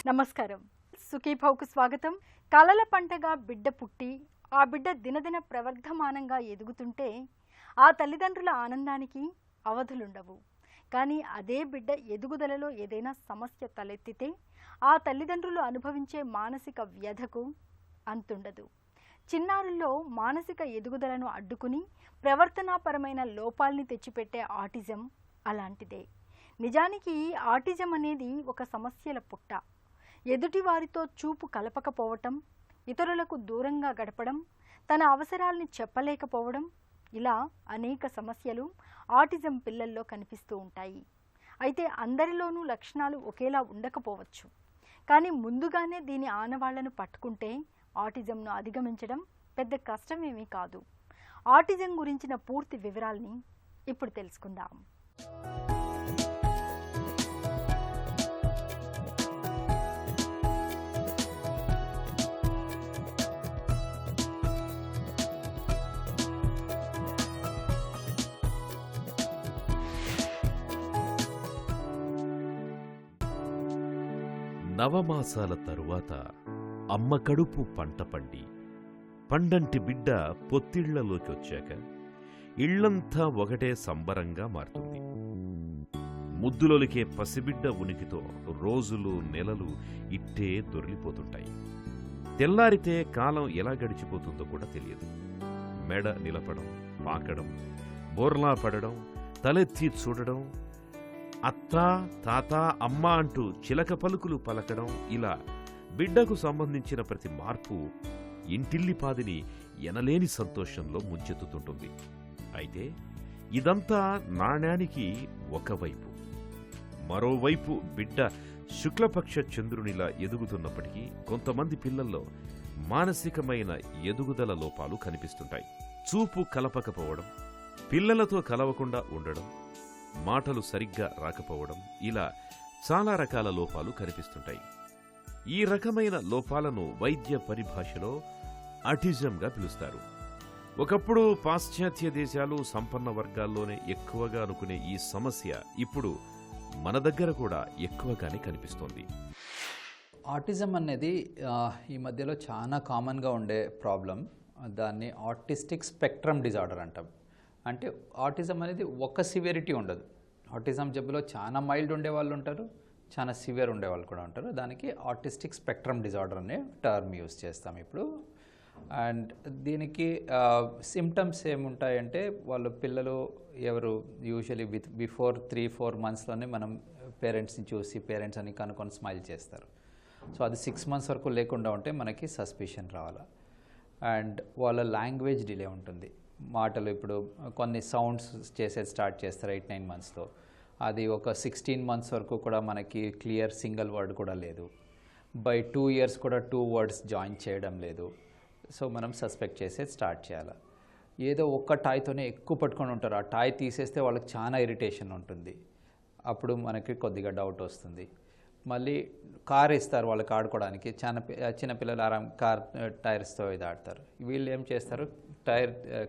నమస్కారం. సుఖీభావ్కు స్వాగతం. కలల పంటగా బిడ్డ పుట్టి ఆ బిడ్డ దినదిన ప్రవర్ధమానంగా ఎదుగుతుంటే ఆ తల్లిదండ్రుల ఆనందానికి అవధులుండవు. కానీ అదే బిడ్డ ఎదుగుదలలో ఏదైనా సమస్య తలెత్తితే ఆ తల్లిదండ్రులు అనుభవించే మానసిక వ్యధకు అంతుండదు. చిన్నారుల్లో మానసిక ఎదుగుదలను అడ్డుకుని ప్రవర్తనాపరమైన లోపాల్ని తెచ్చిపెట్టే ఆటిజం అలాంటిదే. నిజానికి ఆటిజం అనేది ఒక సమస్యల పుట్ట. ఎదుటి వారితో చూపు కలపకపోవటం, ఇతరులకు దూరంగా గడపడం, తన అవసరాల్ని చెప్పలేకపోవడం, ఇలా అనేక సమస్యలు ఆటిజం పిల్లల్లో కనిపిస్తూ ఉంటాయి. అయితే అందరిలోనూ లక్షణాలు ఒకేలా ఉండకపోవచ్చు. కానీ ముందుగానే దీని ఆనవాళ్లను పట్టుకుంటే ఆటిజంను అధిగమించడం పెద్ద కష్టమేమీ కాదు. ఆటిజం గురించిన పూర్తి వివరాల్ని ఇప్పుడు తెలుసుకుందాం. నవమాసాల తరువాత అమ్మ కడుపు పంట పండి పండంటి బిడ్డ పొత్తిళ్లలోకి వచ్చాక ఇళ్లంతా ఒకటే సంబరంగా మారుతుంది. ముద్దులొలికే పసిబిడ్డ ఉనికితో రోజులు నెలలు ఇట్టే దొర్లిపోతుంటాయి. తెల్లారితే కాలం ఎలా గడిచిపోతుందో కూడా తెలియదు. మెడ నిలపడం, పాకడం, బోర్లా పడడం, తలెత్తి చూడడం, అత్తా తాత అమ్మ అంటూ చిలక పలుకులు పలకడం, ఇలా బిడ్డకు సంబంధించిన ప్రతి మార్పు ఇంటిల్లిపాదిని ఎనలేని సంతోషంలో ముంచెత్తుతుంటుంది. అయితే ఇదంతా నాణ్యానికి ఒకవైపు. మరోవైపు బిడ్డ శుక్లపక్ష చంద్రునిలా ఎదుగుతున్నప్పటికీ కొంతమంది పిల్లల్లో మానసికమైన ఎదుగుదల లోపాలు కనిపిస్తుంటాయి. చూపు కలపకపోవడం, పిల్లలతో కలవకుండా ఉండడం, మాటలు సరిగ్గా రాకపోవడం, ఇలా చాలా రకాల లోపాలు కనిపిస్తుంటాయి. ఈ రకమైన లోపాలను వైద్య పరిభాషలో ఆటిజంగా పిలుస్తారు. ఒకప్పుడు పాశ్చాత్య దేశాలు, సంపన్న వర్గాల్లోనే ఎక్కువగా అనుకునే ఈ సమస్య ఇప్పుడు మన దగ్గర కూడా ఎక్కువగానే కనిపిస్తోంది. ఆటిజం అనేది ఈ మధ్యలో చాలా కామన్గా ఉండే ప్రాబ్లం. దాన్ని ఆటిస్టిక్ స్పెక్ట్రమ్ డిజార్డర్ అంటాం. అంటే ఆటిజం అనేది ఒక సివియరిటీ ఉండదు. ఆటిజం జబ్బులో చాలా మైల్డ్ ఉండే వాళ్ళు ఉంటారు, చాలా సివియర్ ఉండే వాళ్ళు కూడా ఉంటారు. దానికి ఆటిస్టిక్ స్పెక్ట్రమ్ డిజార్డర్ అనే టర్మ్ యూజ్ చేస్తాం ఇప్పుడు. అండ్ దీనికి సిమ్టమ్స్ ఏముంటాయంటే, వాళ్ళ పిల్లలు ఎవరు యూజువలీ బిఫోర్ 3-4 monthsలోనే మనం పేరెంట్స్ని చూసి పేరెంట్స్ అని కనుక్కొని స్మైల్ చేస్తారు. సో అది 6 months వరకు లేకుండా ఉంటే మనకి సస్పిషన్ రావాలి. అండ్ వాళ్ళ లాంగ్వేజ్ డిలే ఉంటుంది. మాటలు ఇప్పుడు కొన్ని సౌండ్స్ చేసేది స్టార్ట్ చేస్తారు 8-9 monthsలో. అది ఒక 16 months వరకు కూడా మనకి క్లియర్ సింగిల్ వర్డ్ కూడా లేదు. బై 2 years కూడా 2 words జాయిన్ చేయడం లేదు. సో మనం సస్పెక్ట్ చేసేది స్టార్ట్ చేయాలి. ఏదో ఒక్క టాయ్తోనే ఎక్కువ పట్టుకొని ఉంటారు. ఆ టాయ్ తీసేస్తే వాళ్ళకి చాలా ఇరిటేషన్ ఉంటుంది. అప్పుడు మనకి కొద్దిగా డౌట్ వస్తుంది. మళ్ళీ కార్ ఇస్తారు వాళ్ళకి ఆడుకోవడానికి. చిన్నపిల్లలు కార్ టైర్స్తో ఇది ఆడతారు. వీళ్ళు ఏం చేస్తారు,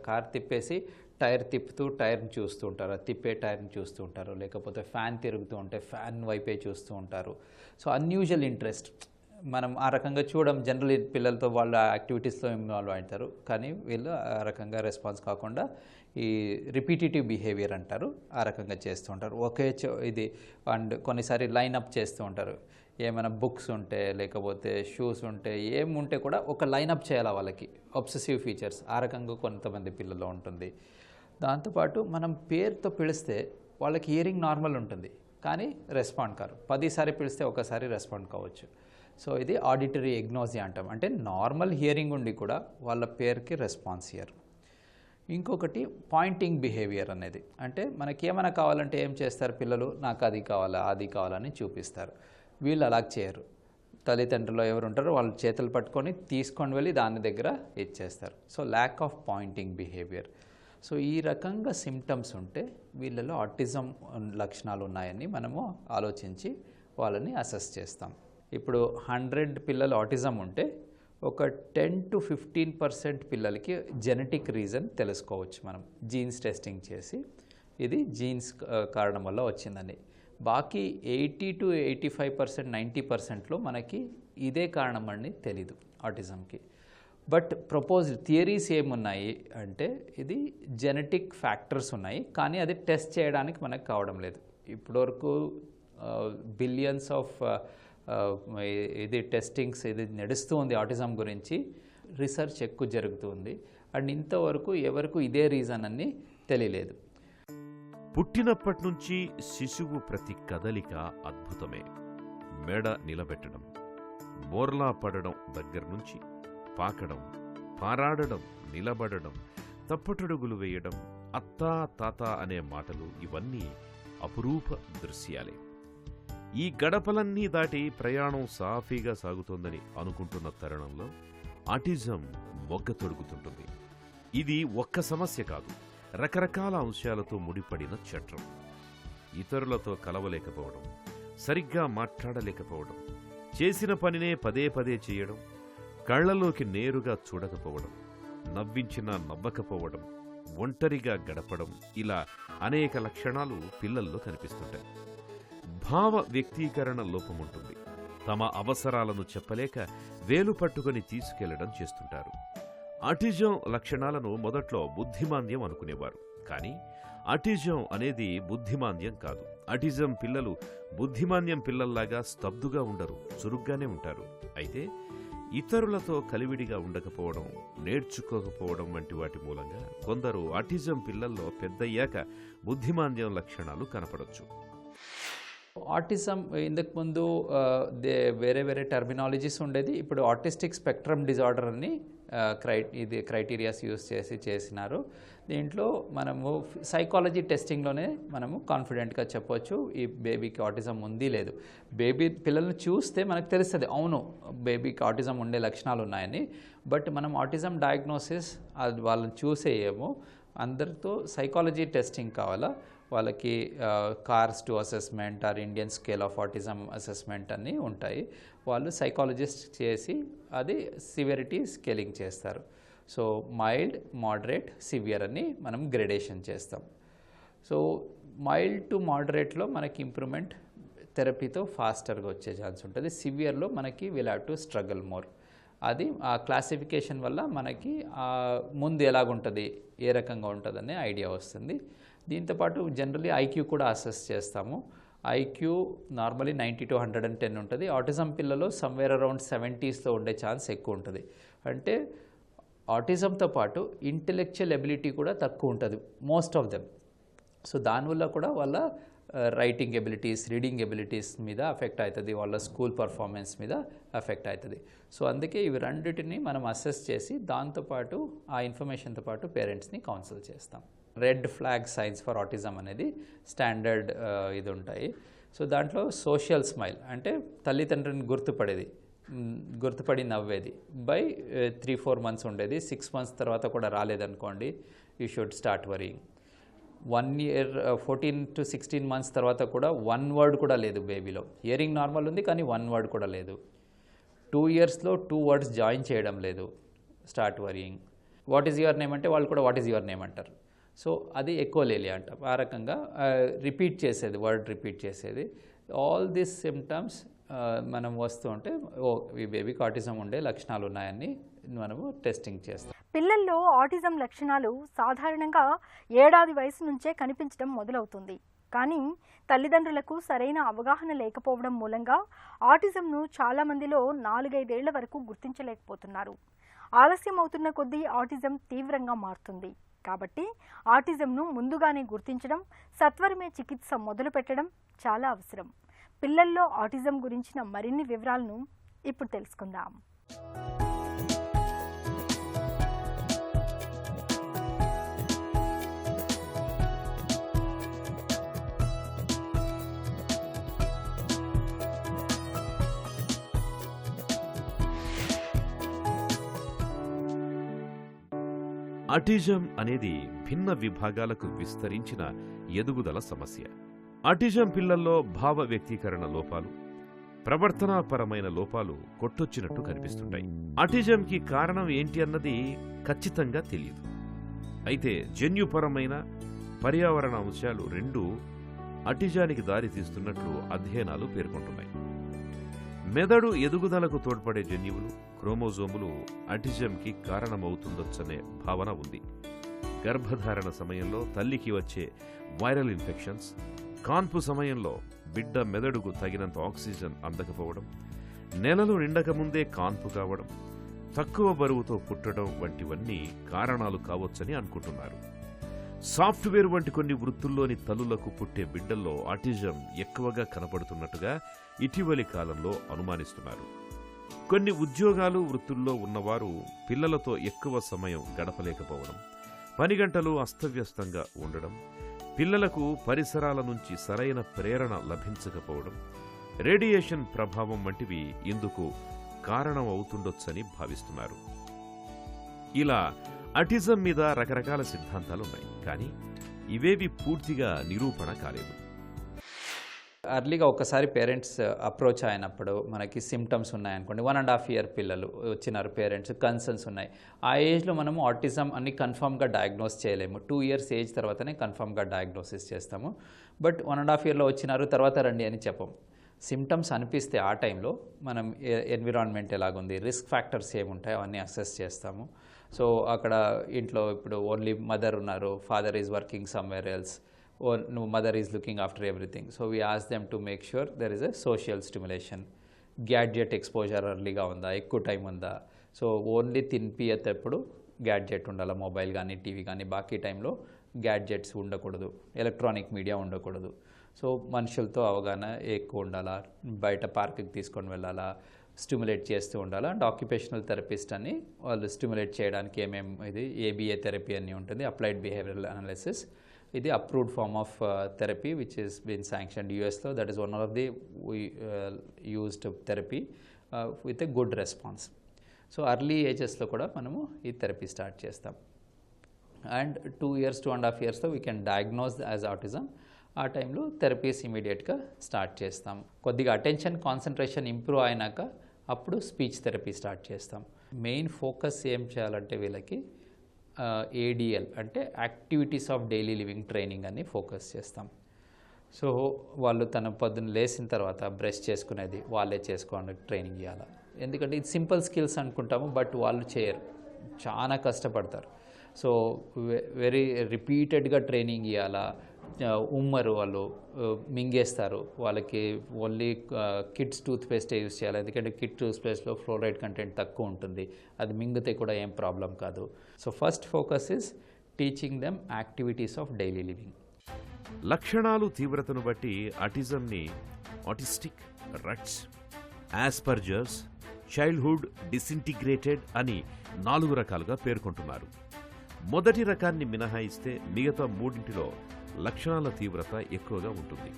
కార్ తిప్పేసి టైర్ తిప్పుతూ టైర్ని చూస్తూ ఉంటారు, తిప్పే టైర్ని చూస్తూ ఉంటారు. లేకపోతే ఫ్యాన్ తిరుగుతూ ఉంటే ఫ్యాన్ వైపే చూస్తూ ఉంటారు. సో అన్యూజువల్ ఇంట్రెస్ట్ మనం ఆ రకంగా చూడడం. జనరల్ పిల్లలతో వాళ్ళ యాక్టివిటీస్లో ఇన్వాల్వ్ అవుతారు, కానీ వీళ్ళు ఆ రకంగా రెస్పాన్స్ కాకుండా ఈ రిపీటేటివ్ బిహేవియర్ అంటారు, ఆ రకంగా చేస్తూ ఉంటారు. ఒకే ఇది అండ్ కొన్నిసారి లైనప్ చేస్తూ ఉంటారు. ఏమైనా బుక్స్ ఉంటే లేకపోతే షూస్ ఉంటే ఏముంటే కూడా ఒక లైనప్ చేయాలి వాళ్ళకి. అబ్సెసివ్ ఫీచర్స్ ఆ రకంగా కొంతమంది పిల్లల్లో ఉంటుంది. దాంతోపాటు మనం పేరుతో పిలిస్తే వాళ్ళకి హియరింగ్ నార్మల్ ఉంటుంది, కానీ రెస్పాండ్ కారు. 10 సార్లు పిలిస్తే ఒకసారి రెస్పాండ్ కావచ్చు. సో ఇది ఆడిటరీ ఎగ్నోసియా అంటాం. అంటే నార్మల్ హియరింగ్ ఉండి కూడా వాళ్ళ పేరుకి రెస్పాన్స్ ఇయ్యరు. ఇంకొకటి పాయింటింగ్ బిహేవియర్ అనేది. అంటే మనకి ఏమైనా కావాలంటే ఏం చేస్తారు పిల్లలు, నాకు అది కావాలా అది కావాలని చూపిస్తారు. వీళ్ళు అలా చేయరు. తల్లిదండ్రులు ఎవరు ఉంటారో వాళ్ళు చేతులు పట్టుకొని తీసుకొని వెళ్ళి దాని దగ్గర ఇచ్చేస్తారు. So lack of Poynting behaviour. So ఈ రకంగా సిమ్టమ్స్ ఉంటే వీళ్ళలో ఆటిజం లక్షణాలు ఉన్నాయని మనము ఆలోచించి వాళ్ళని అసెస్ చేస్తాం. ఇప్పుడు 100 పిల్లలు ఆటిజం ఉంటే ఒక 10-15% పిల్లలకి జెనెటిక్ రీజన్ తెలుసుకోవచ్చు మనం జీన్స్ టెస్టింగ్ చేసి. ఇది జీన్స్ కారణం వల్ల వచ్చిందని. బాకీ 80 to 85%, 90%లో మనకి ఇదే కారణం అని తెలీదు ఆటిజంకి. బట్ ప్రపోజ్డ్ థియరీస్ ఏమున్నాయి అంటే ఇది జెనెటిక్ ఫ్యాక్టర్స్ ఉన్నాయి, కానీ అది టెస్ట్ చేయడానికి మనకు కావడం లేదు. ఇప్పటివరకు బిలియన్స్ ఆఫ్ ఇది టెస్టింగ్స్ ఇది నడుస్తూ ఉంది ఆటిజం గురించి, రీసెర్చ్ ఎక్కువ జరుగుతుంది. అండ్ ఇంతవరకు ఎవరికి ఇదే రీజన్ అని తెలియలేదు. పుట్టినప్పటి నుంచి శిశువు ప్రతి కదలిక అద్భుతమే. మెడ నిలబెట్టడం, బోర్లా పడడం దగ్గర నుంచి పాకడం, పారాడడం, నిలబడడం, తప్పటడుగులు వేయడం, అత్తా తాత అనే మాటలు ఇవన్నీ అపురూప దృశ్యాలే. ఈ గడపలన్నీ దాటి ప్రయాణం సాఫీగా సాగుతోందని అనుకుంటున్న తరుణంలో ఆటిజం మొగ్గ తొడుగుతుంటుంది. ఇది ఒక్క సమస్య కాదు, రకరకాల అంశాలతో ముడిపడిన చట్రం. ఇతరులతో కలవలేకపోవడం, సరిగ్గా మాట్లాడలేకపోవడం, చేసిన పనినే పదే పదే చేయడం, కళ్లలోకి నేరుగా చూడకపోవడం, నవ్వించినా నవ్వకపోవడం, ఒంటరిగా గడపడం, ఇలా అనేక లక్షణాలు పిల్లల్లో కనిపిస్తుంటాయి. భావ వ్యక్తీకరణ లోపముంటుంది. తమ అవసరాలను చెప్పలేక వేలు పట్టుకొని తీసుకెళ్లడం చేస్తుంటారు. ఆటిజం లక్షణాలను మొదట్లో బుద్ధిమాంద్యం అనుకునేవారు. కానీ ఆటిజం అనేది బుద్ధిమాంద్యం కాదు. ఆటిజం పిల్లలు బుద్ధిమాంద్యం పిల్లల్లాగా స్తబ్దుగా ఉండరు, చురుగ్గానే ఉంటారు. అయితే ఇతరులతో కలివిడిగా ఉండకపోవడం, నేర్చుకోకపోవడం వంటి వాటి మూలంగా కొందరు ఆటిజం పిల్లల్లో పెద్దయ్యాక బుద్ధిమాంద్యం లక్షణాలు కనపడొచ్చు. ఆటిజం ఇంతకుముందు వేరే వేరే టర్మినాలజీస్ ఉండేది. ఇప్పుడు ఆటిస్టిక్ స్పెక్ట్రమ్ డిజార్డర్ అని ఇది క్రైటీరియాస్ యూస్ చేసినారు. దీంట్లో మనము సైకాలజీ టెస్టింగ్లోనే మనము కాన్ఫిడెంట్గా చెప్పొచ్చు ఈ బేబీకి ఆటిజం ఉంది లేదు. పిల్లల్ని చూస్తే మనకు తెలుస్తుంది, అవును బేబీకి ఆటిజం ఉండే లక్షణాలు ఉన్నాయని. బట్ మనం ఆటిజం డయాగ్నోసిస్ అది వాళ్ళని చూసేయేమో, అందరితో సైకాలజీ టెస్టింగ్ కావాలా. వాళ్ళకి CARS two assessment or Indian scale of autism assessment అన్నీ ఉంటాయి. వాళ్ళు సైకాలజిస్ట్ చేసి అది సివియరిటీ స్కేలింగ్ చేస్తారు. సో మైల్డ్, మోడరేట్, సివియర్ అని మనం గ్రేడేషన్ చేస్తాం. సో మైల్డ్ టు మోడరేట్లో మనకి ఇంప్రూవ్మెంట్ థెరపీతో ఫాస్టర్గా వచ్చే ఛాన్స్ ఉంటుంది. సివియర్లో మనకి will have to struggle more. అది ఆ క్లాసిఫికేషన్ వల్ల మనకి ముందు ఎలాగుంటుంది, ఏ రకంగా ఉంటుందనే ఐడియా వస్తుంది. దీంతోపాటు జనరలీ ఐక్యూ కూడా అసెస్ చేస్తాము. ఐక్యూ నార్మలీ 90 to 110 ఉంటుంది. ఆటిజం పిల్లలో సమ్వేర్ అరౌండ్ 70sలో ఉండే ఛాన్స్ ఎక్కువ ఉంటుంది. అంటే ఆటిజంతో పాటు ఇంటెలెక్చువల్ ఎబిలిటీ కూడా తక్కువ ఉంటుంది మోస్ట్ ఆఫ్ దెమ్. సో దానివల్ల కూడా వాళ్ళ రైటింగ్ ఎబిలిటీస్, రీడింగ్ ఎబిలిటీస్ మీద ఎఫెక్ట్ అవుతుంది, వాళ్ళ స్కూల్ పర్ఫార్మెన్స్ మీద ఎఫెక్ట్ అవుతుంది. సో అందుకే ఇవి రెండింటిని మనం అసెస్ చేసి దాంతోపాటు ఆ ఇన్ఫర్మేషన్తో పాటు పేరెంట్స్ని కౌన్సిల్ చేస్తాం. Red flag science for autism అనేది స్టాండర్డ్ ఇది ఉంటాయి. సో దాంట్లో సోషల్ స్మైల్ అంటే తల్లిదండ్రుని గుర్తుపడి నవ్వేది బై 3-4 months ఉండేది. 6 months తర్వాత కూడా రాలేదనుకోండి, you should start worrying. 1 year 14 to 16 months తర్వాత కూడా 1 word కూడా లేదు బేబీలో. హియరింగ్ నార్మల్ ఉంది కానీ 1 word కూడా లేదు. 2 yearsలో 2 words జాయిన్ చేయడం లేదు, start worrying. What is your name అంటే వాళ్ళు కూడా వాట్ ఈజ్ యువర్ నేమ్ అంటారు. సో అది ఎకోలేలియా అంటాం. ఆ రకంగా రిపీట్ చేసేది, వర్డ్ రిపీట్ చేసేది. ఆల్ దీస్ సిమ్టమ్స్ మనం వస్తూ ఉంటే ఈ బేబీకి ఆటిజం ఉండే లక్షణాలు ఉన్నాయని మనము టెస్టింగ్ చేస్తాం. పిల్లల్లో ఆటిజం లక్షణాలు సాధారణంగా 7 ఏళ్ల వయసు నుంచే కనిపించడం మొదలవుతుంది. కానీ తల్లిదండ్రులకు సరైన అవగాహన లేకపోవడం మూలంగా ఆటిజంను చాలా మందిలో 4-5 ఏళ్ల వరకు గుర్తించలేకపోతున్నారు. ఆలస్యం అవుతున్న కొద్దీ ఆటిజం తీవ్రంగా మారుతుంది. కాబట్టి ఆటిజంను ముందుగానే గుర్తించడం, సత్వరమే చికిత్స మొదలు పెట్టడం చాలా అవసరం. పిల్లల్లో ఆటిజం గురించిన మరిన్ని వివరాలను ఇప్పుడు తెలుసుకుందాం. ఆటిజం అనేది భిన్న విభాగాలకు విస్తరించిన ఎదుగుదల సమస్య. ఆటిజం పిల్లల్లో భావ వ్యక్తీకరణ లోపాలు, ప్రవర్తనాపరమైన లోపాలు కొట్టొచ్చినట్టు కనిపిస్తుంటాయి. ఆటిజంకి కారణం ఏంటి అన్నది ఖచ్చితంగా తెలియదు. అయితే జన్యుపరమైన, పర్యావరణ అంశాలు రెండూ అటిజానికి దారి తీస్తున్నట్లు అధ్యయనాలు పేర్కొంటున్నాయి. మెదడు ఎదుగుదలకు తోడ్పడే జన్యువులు, క్రోమోజోములు అటిజంకి కారణమవుతుందొచ్చనే భావన ఉంది. గర్భధారణ సమయంలో తల్లికి వచ్చే వైరల్ ఇన్ఫెక్షన్స్, కాన్పు సమయంలో బిడ్డ మెదడుకు తగినంత ఆక్సిజన్ అందకపోవడం, నెలలు నిండకముందే కాన్పు కావడం, తక్కువ బరువుతో పుట్టడం వంటివన్నీ కారణాలు కావచ్చని అనుకుంటున్నారు. సాఫ్ట్వేర్ వంటి కొన్ని వృత్తుల్లోని తల్లులకు పుట్టే బిడ్డల్లో ఆటిజం ఎక్కువగా కనపడుతున్నట్టుగా ఇటీవలి కాలంలో అనుమానిస్తున్నారు. కొన్ని ఉద్యోగాలు, వృత్తుల్లో ఉన్నవారు పిల్లలతో ఎక్కువ సమయం గడపలేకపోవడం, పని గంటలు అస్తవ్యస్తంగా ఉండడం, పిల్లలకు పరిసరాల నుంచి సరైన ప్రేరణ లభించకపోవడం, రేడియేషన్ ప్రభావం వంటివి ఇందుకు కారణం అవుతుండొచ్చని భావిస్తున్నారు. ఇలా అటిజం మీద రకరకాల సిద్ధాంతాలున్నాయి, కానీ ఇవేవి పూర్తిగా నిరూపణ కాలేదు. అర్లీగా ఒకసారి పేరెంట్స్ అప్రోచ్ అయినప్పుడు మనకి సిమ్టమ్స్ ఉన్నాయనుకోండి, 1.5 year పిల్లలు వచ్చినారు, పేరెంట్స్ కన్సర్న్స్ ఉన్నాయి, ఆ ఏజ్లో మనము ఆటిజం అని కన్ఫర్మ్గా డయాగ్నోస్ చేయలేము. 2 years ఏజ్ తర్వాతనే కన్ఫర్మ్గా డయాగ్నోసిస్ చేస్తాము. బట్ 1.5 yearలో వచ్చినారు, తర్వాత రండి అని చెప్పం. సిమ్టమ్స్ అనిపిస్తే ఆ టైంలో మనం ఎన్విరాన్మెంట్ ఎలాగుంది, రిస్క్ ఫ్యాక్టర్స్ ఏముంటాయో అవన్నీ అసెస్ చేస్తాము. సో అక్కడ ఇంట్లో ఇప్పుడు ఓన్లీ మదర్ ఉన్నారు, father is working somewhere else, or no, mother is looking after everything. So we ask them to make sure there is a social stimulation. Gadget exposure earlyగా ఉందా, ఎక్కువ time ఉందా. So only తినిపియేటప్పుడు gadget ఉండాలి, mobile కానీ TV కానీ. బాకీ టైంలో gadgets ఉండకూడదు, electronic media ఉండకూడదు. సో మనుషులతో అవగాహన ఎక్కువ ఉండాలా, బయట పార్క్కి తీసుకొని వెళ్ళాలా, స్టిమ్యులేట్ చేస్తూ ఉండాలా. అండ్ ఆక్యుపేషనల్ థెరపిస్ట్ అని వాళ్ళు స్టిమ్యులేట్ చేయడానికి ఏమేమి, ఇది ABA థెరపీ అని ఉంటుంది, అప్లైడ్ బిహేవియరల్ అనాలిసిస్. ఇది approved form of therapy which is been sanctioned యూఎస్లో. That is one of the used therapy with a good response. So early ఏజెస్లో కూడా మనము ఈ థెరపీ స్టార్ట్ చేస్తాం. అండ్ 2 years, 2.5 yearsలో we can diagnose as autism. ఆ టైంలో థెరపీస్ ఇమీడియట్గా స్టార్ట్ చేస్తాం. కొద్దిగా అటెన్షన్ కాన్సన్ట్రేషన్ ఇంప్రూవ్ అయినాక అప్పుడు స్పీచ్ థెరపీ స్టార్ట్ చేస్తాం. మెయిన్ ఫోకస్ ఏం చేయాలంటే వీళ్ళకి ADL అంటే activities of daily living training అని ఫోకస్ చేస్తాం. సో వాళ్ళు తన పొద్దున్న లేచిన తర్వాత బ్రష్ చేసుకునేది వాళ్ళే చేసుకోవడానికి ట్రైనింగ్ ఇవ్వాలి. ఎందుకంటే ఇది సింపుల్ స్కిల్స్ అనుకుంటాము, బట్ వాళ్ళు చేయరు, చాలా కష్టపడతారు. సో వెరీ రిపీటెడ్గా ట్రైనింగ్ ఇవ్వాలా. ఉమ్మరు, వాళ్ళు మింగేస్తారు, వాళ్ళకి ఓన్లీ కిడ్స్ టూత్పేస్టే యూజ్ చేయాలి. ఎందుకంటే కిడ్ టూత్పేస్ట్లో ఫ్లోరైడ్ కంటెంట్ తక్కువ ఉంటుంది, అది మింగితే కూడా ఏం ప్రాబ్లం కాదు. So first focus is teaching them activities of daily living. లక్షణాలు తీవ్రతను బట్టి ఆటిజంని ఆటిస్టిక్, రట్స్, ఆస్పర్జర్స్, చైల్డ్హుడ్ డిసింటిగ్రేటెడ్ అని 4 రకాలుగా పేర్కొంటున్నారు. మొదటి రకాన్ని మినహాయిస్తే మిగతా 3 లక్షణాల తీవ్రత ఎక్కువగా ఉంటుంది.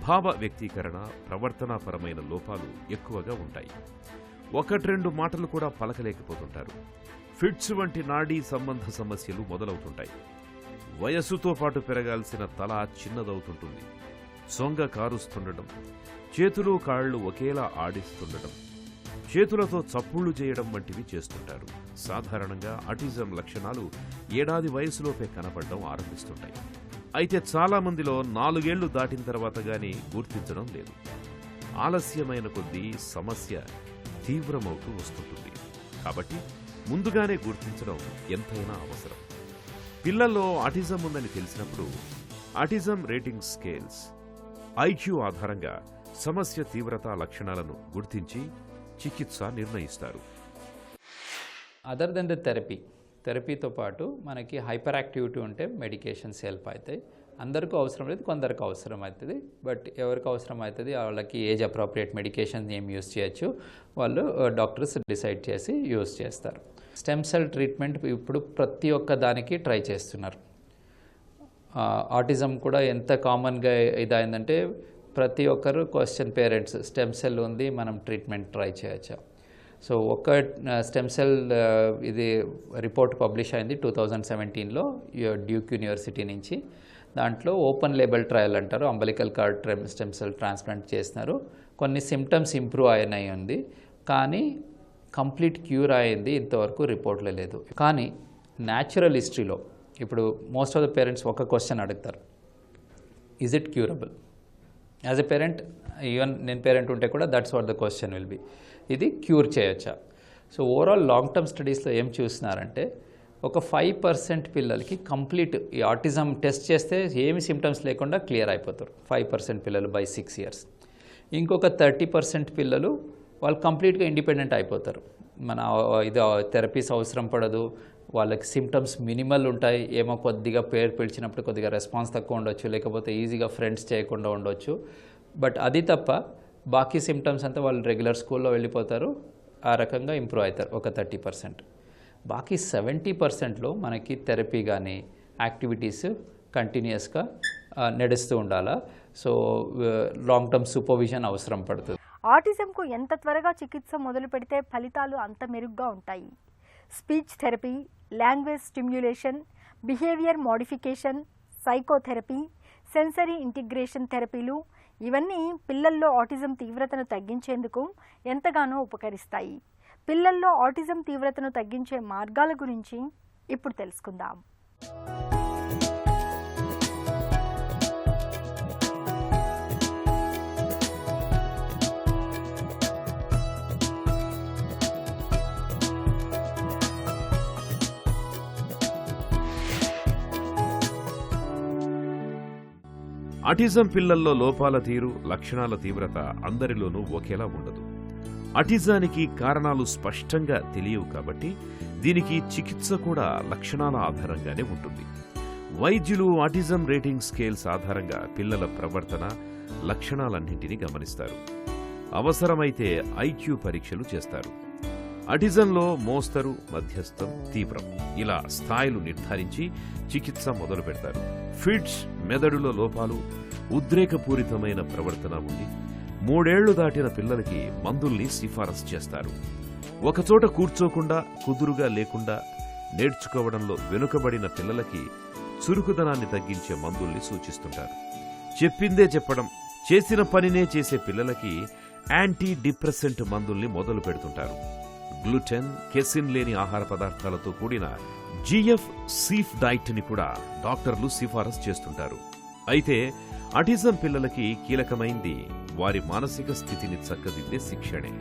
భావ వ్యక్తీకరణ, ప్రవర్తనాపరమైన లోపాలు ఎక్కువగా ఉంటాయి. 1-2 మాటలు కూడా పలకలేకపోతుంటారు. ఫిట్స్ వంటి నాడీ సంబంధ సమస్యలు మొదలవుతుంటాయి. వయస్సుతో పాటు పెరగాల్సిన తల చిన్నదవుతుంటుంది. సొంగ కారుస్తుండడం, చేతులు కాళ్ళు ఒకేలా ఆడిస్తుండడం, చేతులతో చప్పుళ్లు చేయడం వంటివి చేస్తుంటారు. సాధారణంగా ఆటిజం లక్షణాలు 7 ఏళ్ల వయసులోపే కనపడడం ఆరంభిస్తుంటాయి. అయితే చాలా మందిలో 4 ఏళ్లు దాటిన తర్వాత గానీ గుర్తించడం లేదు. ఆలస్యమైన కొద్దీ సమస్య తీవ్రమవుతూ వస్తుంటుంది. కాబట్టి ముందుగానే గుర్తించడం ఎంతైనా అవసరం. పిల్లల్లో ఆటిజం ఉందని తెలిసినప్పుడు ఆటిజం రేటింగ్ స్కేల్స్, IQ ఆధారంగా సమస్య తీవ్రత లక్షణాలను గుర్తించి చికిత్స నిర్ణయిస్తారు. అదర్ దెన్ ద థెరపీతో పాటు మనకి హైపర్ యాక్టివిటీ ఉంటే మెడికేషన్స్ హెల్ప్ అవుతాయి. అందరికీ అవసరం లేదు, కొందరికి అవసరం అవుతుంది. బట్ ఎవరికి అవసరం అవుతుంది వాళ్ళకి ఏజ్ అప్రోప్రియేట్ మెడికేషన్ ఏం యూస్ చేయొచ్చు వాళ్ళు డాక్టర్స్ డిసైడ్ చేసి యూస్ చేస్తారు. స్టెమ్ సెల్ ట్రీట్మెంట్ ఇప్పుడు ప్రతి ఒక్క దానికి ట్రై చేస్తున్నారు. ఆటిజం కూడా ఎంత కామన్గా ఇదైందంటే ప్రతి ఒక్కరు క్వశ్చన్ పేరెంట్స్, స్టెమ్ సెల్ ఉంది, మనం ట్రీట్మెంట్ ట్రై చేయొచ్చా. సో ఒక స్టెమ్ సెల్ ఇది రిపోర్ట్ పబ్లిష్ అయింది 2017లో డ్యూక్ యూనివర్సిటీ నుంచి. దాంట్లో ఓపెన్ లేబుల్ ట్రయల్ అంటారు, umbilical card stem cell transplant చేస్తున్నారు. కొన్ని సిమ్టమ్స్ ఇంప్రూవ్ అయినాయి ఉంది, కానీ కంప్లీట్ క్యూర్ అయింది ఇంతవరకు రిపోర్ట్లో లేదు. కానీ న్యాచురల్ హిస్టరీలో ఇప్పుడు మోస్ట్ ఆఫ్ ద పేరెంట్స్ ఒక క్వశ్చన్ అడుగుతారు, is it curable? As a parent, even నేను పేరెంట్ ఉంటే కూడా that's what the question will be. ఇది క్యూర్ చేయొచ్చా? సో ఓవరాల్ లాంగ్ టర్మ్ స్టడీస్లో ఏం చూస్తున్నారంటే ఒక 5% పిల్లలకి కంప్లీట్ ఈ ఆటిజం టెస్ట్ చేస్తే ఏమి సిమ్టమ్స్ లేకుండా క్లియర్ అయిపోతారు 5% పిల్లలు బై 6 years. ఇంకొక 30% పిల్లలు వాళ్ళు కంప్లీట్గా ఇండిపెండెంట్ అయిపోతారు. మన ఇది థెరపీస్ అవసరం పడదు, వాళ్ళకి సిమ్టమ్స్ మినిమల్ ఉంటాయి. ఏమో కొద్దిగా పేరు పిలిచినప్పుడు కొద్దిగా రెస్పాన్స్ తక్కువ ఉండొచ్చు, లేకపోతే ఈజీగా ఫ్రెండ్స్ చేయకుండా ఉండొచ్చు. బట్ అది తప్ప బాకీ సిమ్టమ్స్ అంతా వాళ్ళు రెగ్యులర్ స్కూల్లో వెళ్ళిపోతారు, ఆ రకంగా ఇంప్రూవ్ అవుతారు ఒక 30%. బాకీ 70%లో మనకి థెరపీ కానీ యాక్టివిటీస్ కంటిన్యూస్గా నడుస్తూ ఉండాలా. సో లాంగ్ టర్మ్ సూపర్విజన్ అవసరం పడుతుంది. ఆటిజంకు ఎంత త్వరగా చికిత్స మొదలు పెడితే ఫలితాలు అంత మెరుగ్గా ఉంటాయి. Speech therapy, language stimulation, behaviour modification, psychotherapy, sensory integration థెరపీలు ఇవన్నీ పిల్లల్లో ఆటిజం తీవ్రతను తగ్గించేందుకు ఎంతగానో ఉపకరిస్తాయి. పిల్లల్లో ఆటిజం తీవ్రతను తగ్గించే మార్గాల గురించి ఇప్పుడు తెలుసుకుందాం. ఆటిజం పిల్లల్లో లోపాల తీరు, లక్షణాల తీవ్రత అందరిలోనూ ఒకేలా ఉండదు. ఆటిజానికి కారణాలు స్పష్టంగా తెలియవు కాబట్టి దీనికి చికిత్స కూడా లక్షణాల ఆధారంగానే ఉంటుంది. వైద్యులు ఆటిజం రేటింగ్ స్కేల్స్ ఆధారంగా పిల్లల ప్రవర్తన, లక్షణాలన్నింటినీ గమనిస్తారు. అవసరమైతే ఐక్యూ పరీక్షలు చేస్తారు. ఆటిజంలో మోస్తరు, మధ్యస్థం, తీవ్రం ఇలా స్థాయిలు నిర్ధారించి చికిత్స మొదలు పెడతారు. ఫిట్స్, మెదడులో లోపాలు, ఉద్రేకపూరితమైన ప్రవర్తన ఉండి 3 ఏళ్లు దాటిన పిల్లలకి మందుల్ని సిఫారసు చేస్తారు. ఒకచోట కూర్చోకుండా, కుదురుగా లేకుండా, నేర్చుకోవడంలో వెనుకబడిన పిల్లలకి చురుకుదనాన్ని తగ్గించే మందుల్ని సూచిస్తుంటారు. చెప్పిందే చెప్పడం, చేసిన పనినే చేసే పిల్లలకి యాంటీ డిప్రెసెంట్ మందుల్ని మొదలు పెడుతుంటారు. గ్లూటెన్, కెసిన్ లేని ఆహార పదార్థాలతో కూడిన GF సీఫ్ డైట్ ని కూడా డాక్టర్లు సిఫారసు చేస్తుంటారు. అయితే ఆటిజం పిల్లలకి కీలకమైంది వారి మానసిక స్థితిని చక్కదిద్దే శిక్షణే.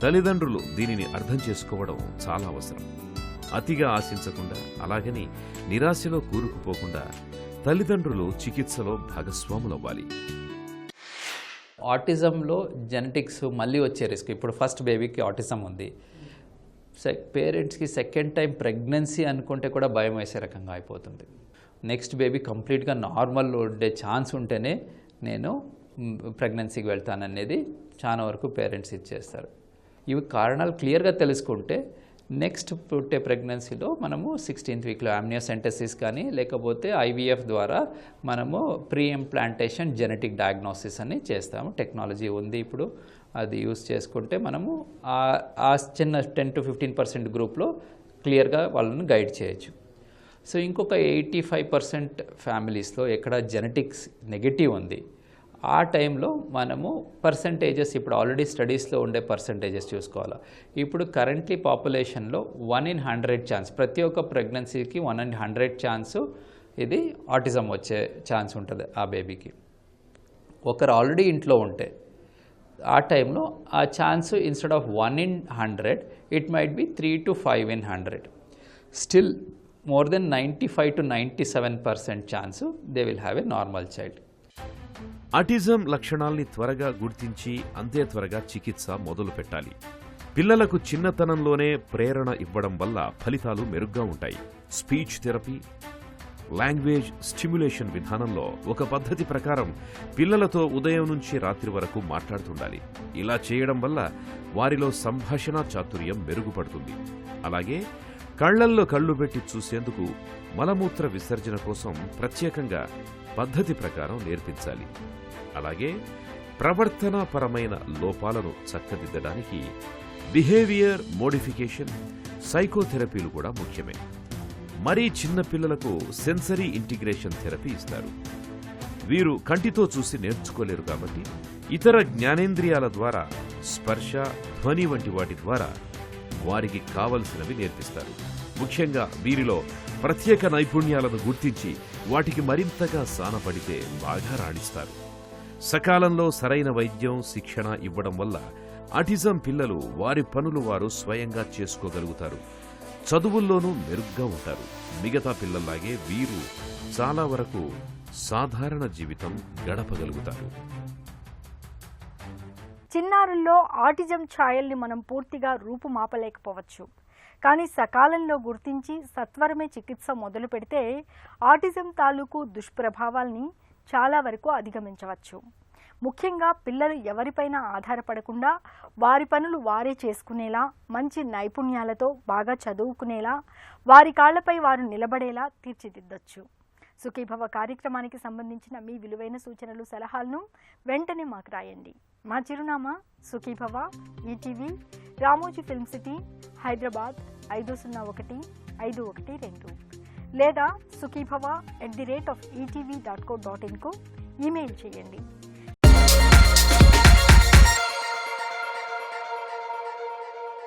తల్లిదండ్రులు దీనిని అర్థం చేసుకోవడం చాలా అవసరం. అతిగా ఆశించకుండా, అలాగని నిరాశలో కూరుకుపోకుండా తల్లిదండ్రులు చికిత్సలో భాగస్వాములవ్వాలి. ఆటిజంలో జెనెటిక్స్ మళ్ళీ వచ్చే రిస్క్. ఇప్పుడు ఫస్ట్ బేబీకి ఆటిజం ఉంది, పేరెంట్స్కి సెకండ్ టైం ప్రెగ్నెన్సీ అనుకుంటే కూడా భయం వేసే రకంగా అయిపోతుంది. నెక్స్ట్ బేబీ కంప్లీట్గా నార్మల్ ఉండే ఛాన్స్ ఉంటేనే నేను ప్రెగ్నెన్సీకి వెళ్తాననేది చాలా వరకు పేరెంట్స్ ఇచ్చేస్తారు. ఇవి కారణాలు క్లియర్గా తెలుసుకుంటే నెక్స్ట్ పుట్టే ప్రెగ్నెన్సీలో మనము 16th వీక్లో ఆమ్నియోసెంటసిస్ కానీ లేకపోతే IVF ద్వారా మనము ప్రీ ఇంప్లాంటేషన్ జెనెటిక్ డయాగ్నోసిస్ అని చేస్తాము. టెక్నాలజీ ఉంది ఇప్పుడు, అది యూస్ చేసుకుంటే మనము ఆ చిన్న 10 to 15% గ్రూప్లో క్లియర్గా వాళ్ళని గైడ్ చేయొచ్చు. సో ఇంకొక 85% ఫ్యామిలీస్లో ఎక్కడ జెనెటిక్స్ నెగటివ్ ఉంది, ఆ టైంలో మనము పర్సంటేజెస్ ఇప్పుడు ఆల్రెడీ స్టడీస్లో ఉండే పర్సంటేజెస్ చూసుకోవాలి. ఇప్పుడు కరెంట్లీ పాపులేషన్లో 1 in 100 ఛాన్స్, ప్రతి ఒక్క ప్రెగ్నెన్సీకి 1 in 100 ఛాన్సు ఇది ఆటిజం వచ్చే ఛాన్స్ ఉంటుంది ఆ బేబీకి. ఒకరు ఆల్రెడీ ఇంట్లో ఉంటే ఆ టైంలో ఆ chance instead of 1 in 100 it might be 3 to 5 in 100. Still more than 95 to 97% chance they will have a normal child. Autism లక్షణాల్ని త్వరగా గుర్తించి అంతే త్వరగా చికిత్స మొదలు పెట్టాలి. పిల్లలకు చిన్నతనంలోనే ప్రేరణ ఇవ్వడం వల్ల ఫలితాలు మెరుగ్గా ఉంటాయి. స్పీచ్ థెరపీ, లాంగ్వేజ్ స్టిమ్యులేషన్ విధానంలో ఒక పద్ధతి ప్రకారం పిల్లలతో ఉదయం నుంచి రాత్రి వరకు మాట్లాడుతుండాలి. ఇలా చేయడం వల్ల వారిలో సంభాషణ చాతుర్యం మెరుగుపడుతుంది. అలాగే కళ్లల్లో కళ్ళు పెట్టి చూసేందుకు, మలమూత్ర విసర్జన కోసం ప్రత్యేకంగా పద్ధతి ప్రకారం నేర్పించాలి. అలాగే ప్రవర్తనాపరమైన లోపాలను చక్కదిద్దడానికి బిహేవియర్ మోడిఫికేషన్, సైకోథెరపీలు కూడా ముఖ్యమే. మరీ చిన్న పిల్లలకు సెన్సరీ ఇంటిగ్రేషన్ థెరపీ ఇస్తారు. వీరు కంటితో చూసి నేర్చుకోలేరు కాబట్టి ఇతర జ్ఞానేంద్రియాల ద్వారా స్పర్శ, ధ్వని వంటి వాటి ద్వారా వారికి కావలసినవి నేర్పిస్తారు. ముఖ్యంగా వీరిలో ప్రత్యేక నైపుణ్యాలను గుర్తించి వాటికి మరింతగా సానపడితే బాగా రాణిస్తారు. సకాలంలో సరైన వైద్యం, శిక్షణ ఇవ్వడం వల్ల ఆటిజం పిల్లలు వారి పనులు వారు స్వయంగా చేసుకోగలుగుతారు. చదువుల్లోనూ మెరుగ్గా ఉంటారు. మిగతా పిల్లల్లాగే వీరు చాలా వరకు సాధారణ జీవితం గడపగలుగుతారు. చిన్నారుల్లో ఆటిజం ఛాయల్ని మనం పూర్తిగా రూపుమాపలేకపోవచ్చు. కానీ సకాలంలో గుర్తించి సత్వరమే చికిత్స మొదలు పెడితే ఆటిజం తాలూకు దుష్ప్రభావాల్ని చాలా వరకు అధిగమించవచ్చు. ముఖ్యంగా పిల్లలు ఎవరిపైన ఆధారపడకుండా వారి పనులు వారే చేసుకునేలా, మంచి నైపుణ్యాలతో బాగా చదువుకునేలా, వారి కాళ్లపై వారు నిలబడేలా తీర్చిదిద్దొచ్చు. సుఖీభవ కార్యక్రమానికి సంబంధించిన మీ విలువైన సూచనలు, సలహాలను వెంటనే మాకు రాయండి. మా చిరునామా Sukhibhava, ETV, Ramoji film city, Hyderabad 501512 లేదా sukhibhava@etv.co.in కు ఈమెయిల్ చేయండి.